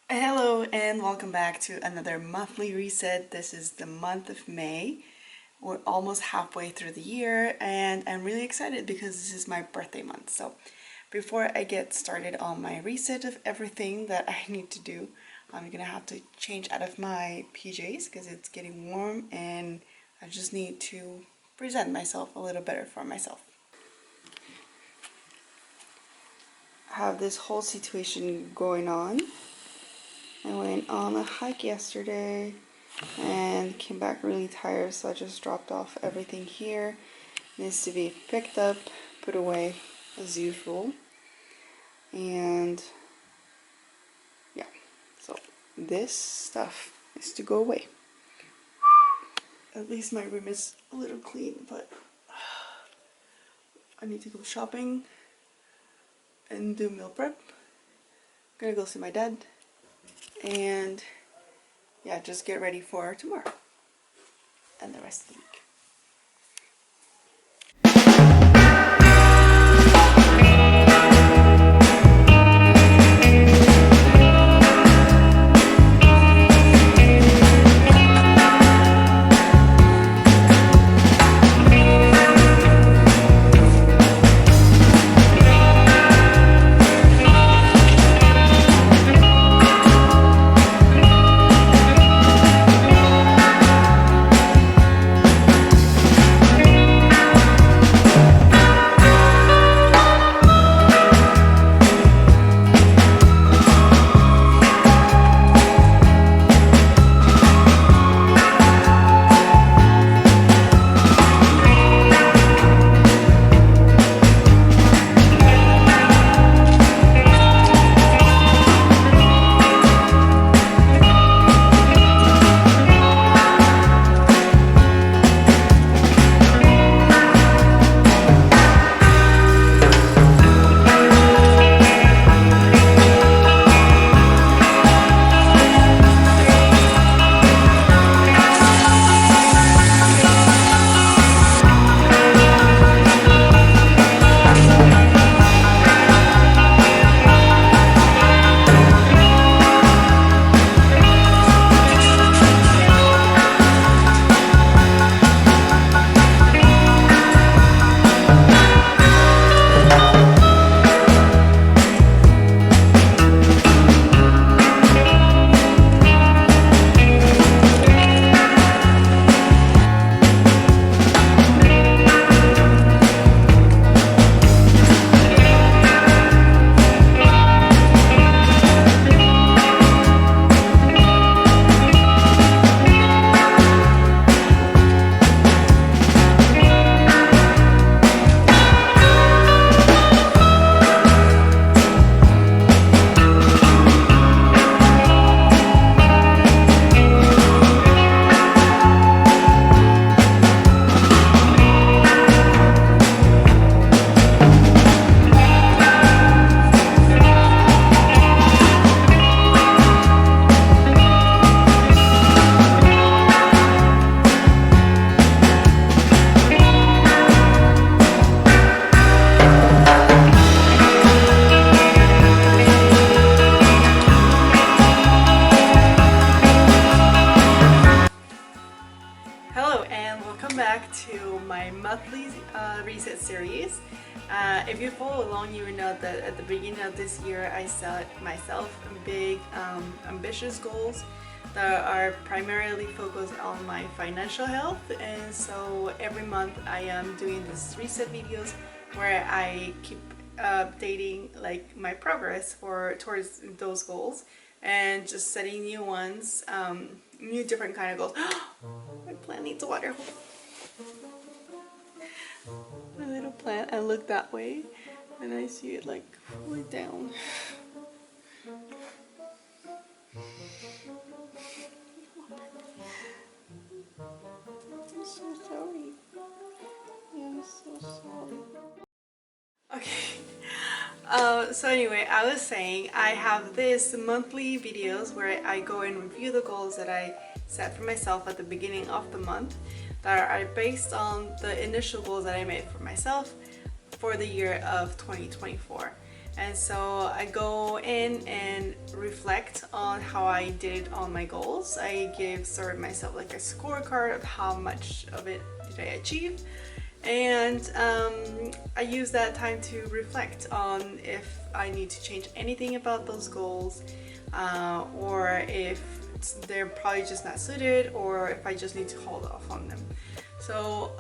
Hello and welcome back to another monthly reset. This is the month of May. We're almost halfway through the year and I'm really excited because this is my birthday month. So before I get started on my reset of everything that I need to do, I'm gonna have to change out of my PJs because it's getting warm and I just need to present myself a little better for myself. I have this whole situation going on. I went on a hike yesterday and came back really tired, so I just dropped off everything here. It needs to be picked up, put away as usual. And yeah, so this stuff is to go away. At least my room is a little clean, but I need to go shopping and do meal prep. I'm gonna go see my dad. And yeah, just get ready for tomorrow and the rest of the week. Hello and welcome back to my monthly reset series. If you follow along, you will know that at the beginning of this year I set myself big ambitious goals that are primarily focused on my financial health, and so every month I am doing these reset videos where I keep updating like my progress towards those goals and just setting new ones, new different kind of goals. My plant needs water. My little plant, I look that way and I see it like way down. I'm so sorry. I'm so sorry. Okay. So anyway, I was saying I have this monthly videos where I go and review the goals that I set for myself at the beginning of the month that are based on the initial goals that I made for myself for the year of 2024. And so I go in and reflect on how I did on my goals. I give sort of myself like a scorecard of how much of it did I achieve. And I use that time to reflect on if I need to change anything about those goals, or if they're probably just not suited, or if I just need to hold off on them. So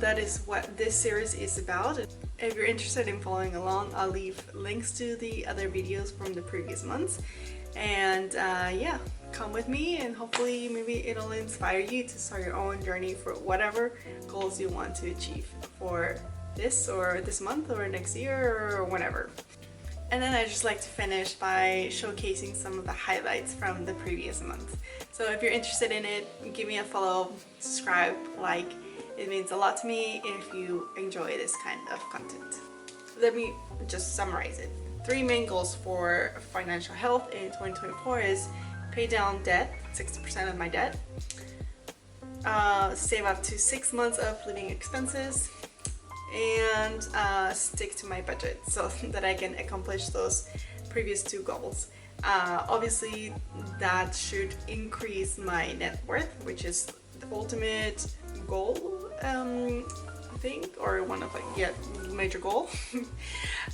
that is what this series is about. If you're interested in following along, I'll leave links to the other videos from the previous months. And yeah, come with me and hopefully maybe it'll inspire you to start your own journey for whatever goals you want to achieve for this or this month or next year or whatever. And then I just like to finish by showcasing some of the highlights from the previous month. So if you're interested in it, give me a follow, subscribe, like. It means a lot to me if you enjoy this kind of content. Let me just summarize it. 3 main goals for financial health in 2024 is pay down debt, 60% of my debt, save up to 6 months of living expenses, and stick to my budget so that I can accomplish those previous 2 goals. Obviously that should increase my net worth, which is the ultimate goal, I think, or one of major goal.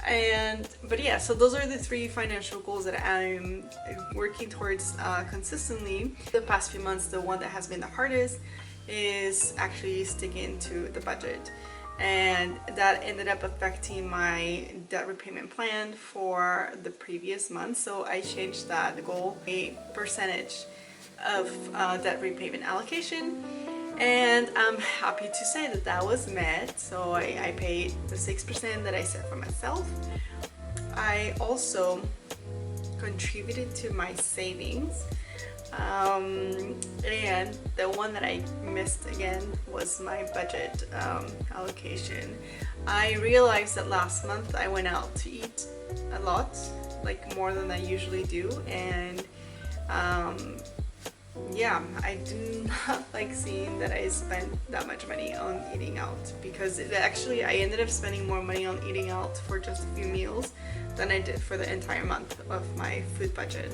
But yeah, so those are the 3 financial goals that I'm working towards consistently. The past few months, the one that has been the hardest is actually sticking to the budget, and that ended up affecting my debt repayment plan for the previous month. So I changed that goal, a percentage of debt repayment allocation. And I'm happy to say that that was met. So I paid the 6% that I set for myself. I also contributed to my savings. And the one that I missed again was my budget allocation. I realized that last month I went out to eat a lot, like more than I usually do. And yeah, I do not like seeing that I spent that much money on eating out, because I ended up spending more money on eating out for just a few meals than I did for the entire month of my food budget.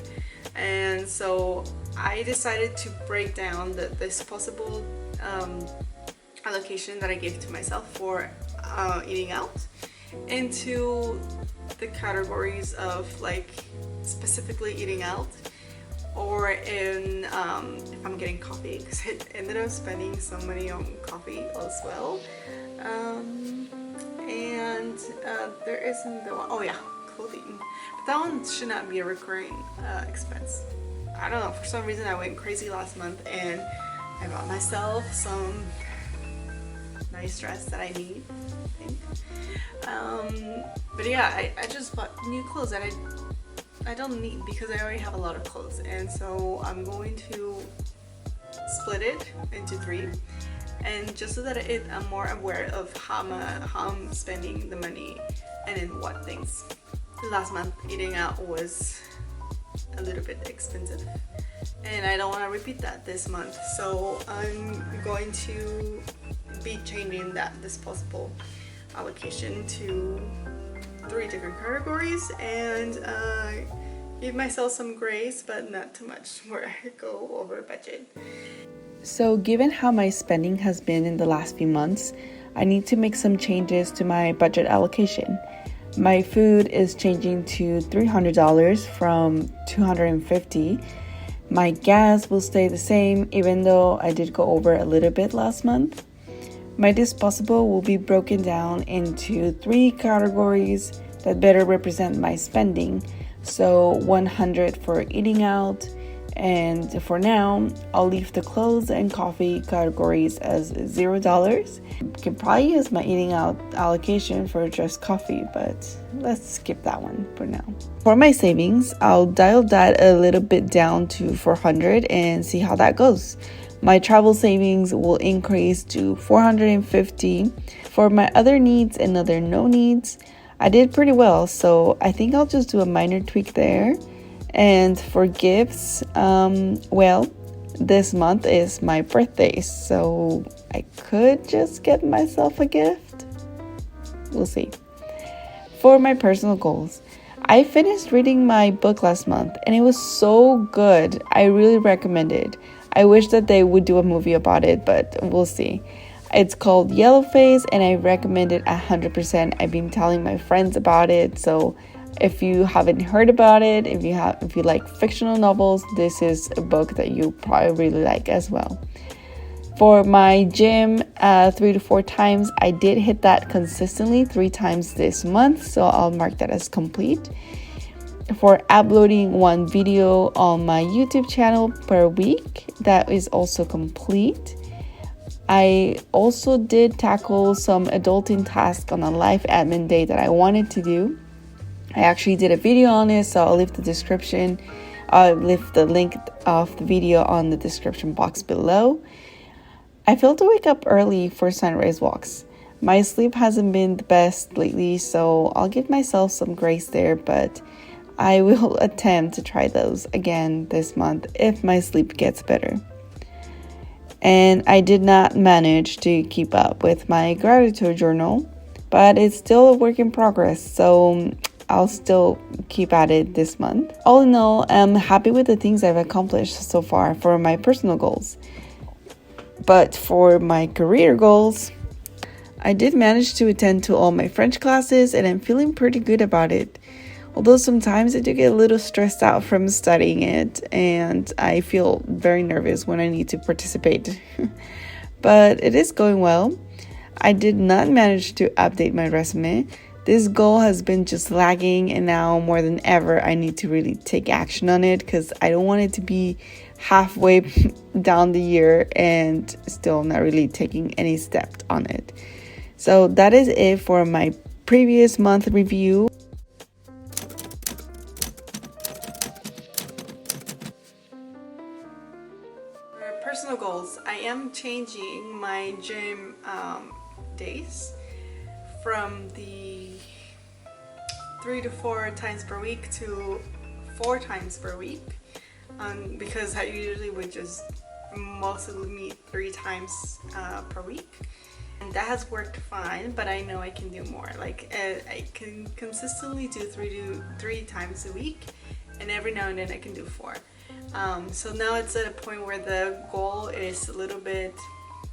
And so I decided to break down this possible allocation that I gave to myself for eating out into the categories of like specifically eating out, or in if I'm getting coffee, because I ended up spending some money on coffee as well. And there isn't the one, oh yeah, clothing, but that one should not be a recurring expense. I don't know, for some reason I went crazy last month and I bought myself some nice dress that I need, I think. But yeah, I just bought new clothes that I don't need, because I already have a lot of clothes, and so I'm going to split it into 3, and just so that I'm more aware of how I'm spending the money and in what things. Last month eating out was a little bit expensive, and I don't want to repeat that this month, so I'm going to be changing this possible allocation to 3 different categories, and give myself some grace, but not too much where I go over budget. So given how my spending has been in the last few months, I need to make some changes to my budget allocation. My food is changing to $300 from $250. My gas will stay the same, even though I did go over a little bit last month. My disposable will be broken down into 3 categories that better represent my spending. So 100 for eating out, and for now I'll leave the clothes and coffee categories as $0. Can probably use my eating out allocation for just coffee, but let's skip that one for now. For my savings, I'll dial that a little bit down to 400 and see how that goes. My travel savings will increase to 450. For my other needs and other no needs, I did pretty well, so I think I'll just do a minor tweak there. And for gifts, well, this month is my birthday, so I could just get myself a gift. We'll see. For my personal goals, I finished reading my book last month and it was so good. I really recommend it. I wish that they would do a movie about it, but we'll see. It's called Yellowface and I recommend it 100%. I've been telling my friends about it, so if you haven't heard about it, if you like fictional novels, this is a book that you probably really like as well. For my gym, 3 to 4 times, I did hit that consistently 3 times this month, so I'll mark that as complete. For uploading one video on my YouTube channel per week, that is also complete. I also did tackle some adulting tasks on a life admin day that I wanted to do. I actually did a video on it, so I'll leave the link of the video on the description box below. I failed to wake up early for sunrise walks. My sleep hasn't been the best lately, so I'll give myself some grace there, but I will attempt to try those again this month if my sleep gets better. And I did not manage to keep up with my gratitude journal, but it's still a work in progress, so I'll still keep at it this month. All in all, I'm happy with the things I've accomplished so far for my personal goals. But for my career goals, I did manage to attend to all my French classes and I'm feeling pretty good about it. Although sometimes I do get a little stressed out from studying it and I feel very nervous when I need to participate. But it is going well. I did not manage to update my resume. This goal has been just lagging and now more than ever I need to really take action on it because I don't want it to be halfway down the year and still not really taking any step on it. So that is it for my previous month review. For personal goals, I am changing my gym days from the 3 to 4 times per week to 4 times per week. Because I usually would just mostly meet 3 times per week, and that has worked fine, but I know I can do more. Like I can consistently do 3 times a week, and every now and then I can do 4. So now it's at a point where the goal is a little bit,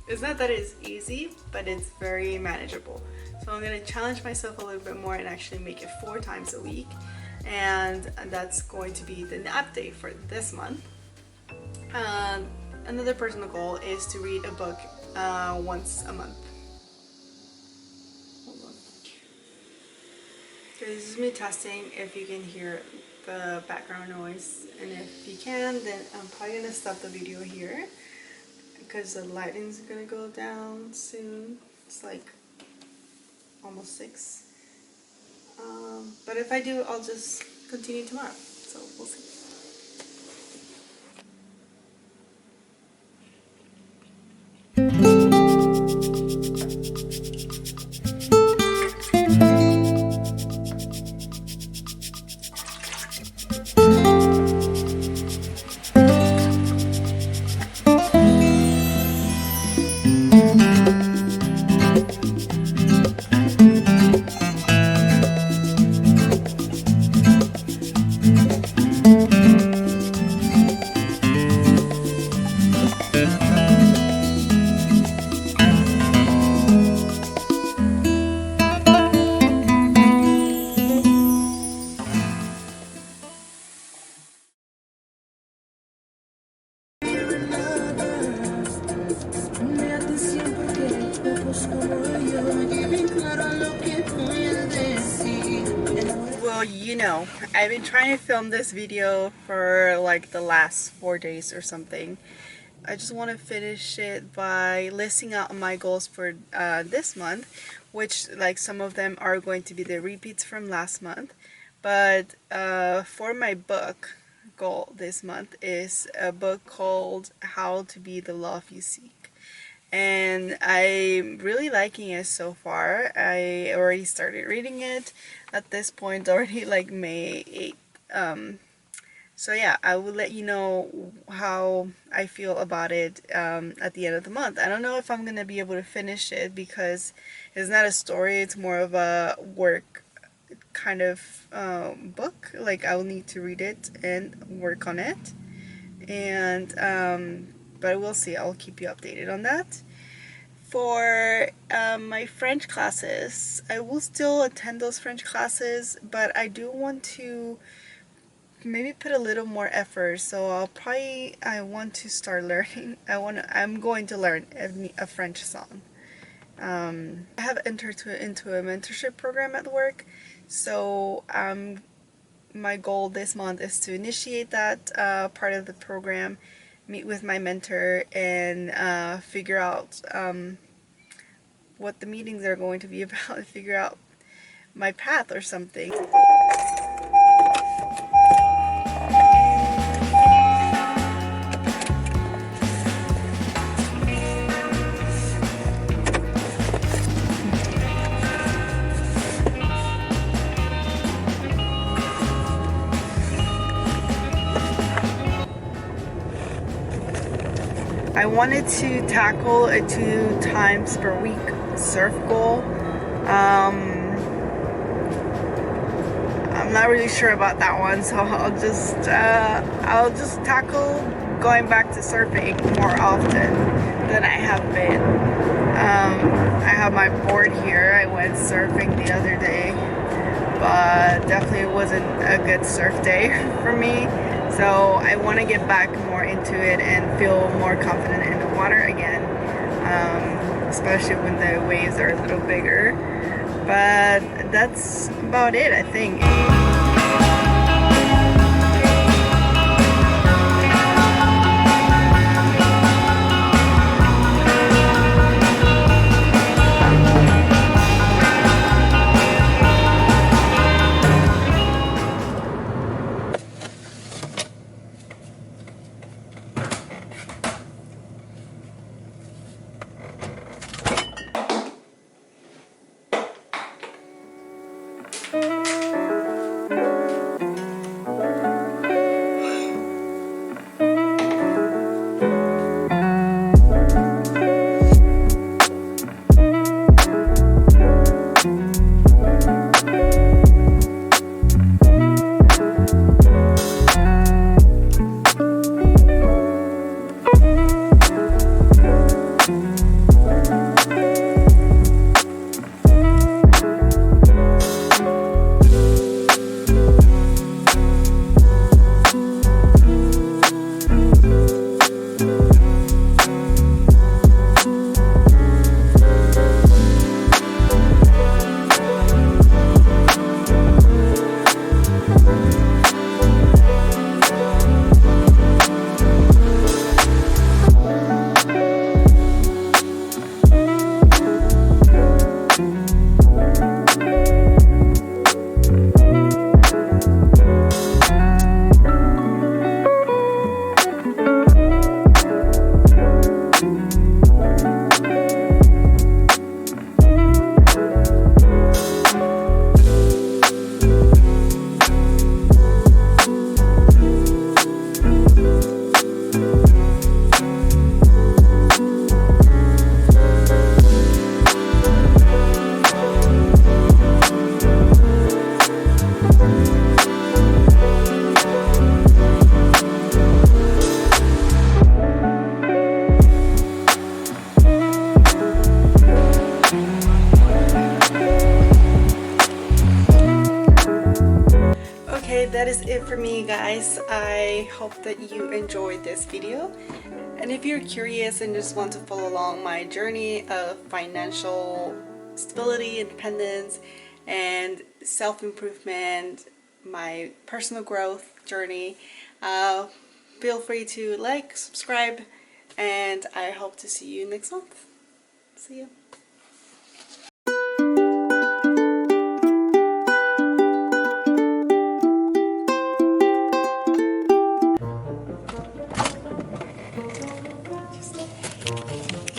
it's not that it's easy, but it's very manageable. So I'm going to challenge myself a little bit more and actually make it 4 times a week. And that's going to be the update for this month. Another personal goal is to read a book once a month. Hold on. Okay, this is me testing if you can hear the background noise, and if you can, then I'm probably gonna stop the video here because the lighting's gonna go down soon. It's like almost 6. But if I do, I'll just continue tomorrow. So we'll see. Well, I've been trying to film this video for like the last 4 days or something. I just want to finish it by listing out my goals for this month, which like some of them are going to be the repeats from last month. But for my book goal this month is a book called How to Be the Love You Seek. And I'm really liking it so far. I already started reading it. At this point, already like May 8th. So yeah, I will let you know how I feel about it at the end of the month. I don't know if I'm gonna be able to finish it because it's not a story. It's more of a work. kind of book. Like I'll need to read it and work on it. And but we'll see. I'll keep you updated on that. For my French classes, I will still attend those French classes, but I do want to maybe put a little more effort. So I want to start learning. I'm going to learn a French song. I have entered into a mentorship program at work, so my goal this month is to initiate that part of the program, meet with my mentor, and figure out what the meetings are going to be about, figure out my path or something. I wanted to tackle a 2 times per week surf goal. I'm not really sure about that one, so I'll just tackle going back to surfing more often than I have been. I have my board here. I went surfing the other day, but definitely wasn't a good surf day for me. So I want to get back more into it and feel more confident in the water again, especially when the waves are a little bigger. But that's about it, I think. That is it for me, guys. I hope that you enjoyed this video, and if you're curious and just want to follow along my journey of financial stability, independence, and self-improvement, my personal growth journey, feel free to like, subscribe, and I hope to see you next month. See you.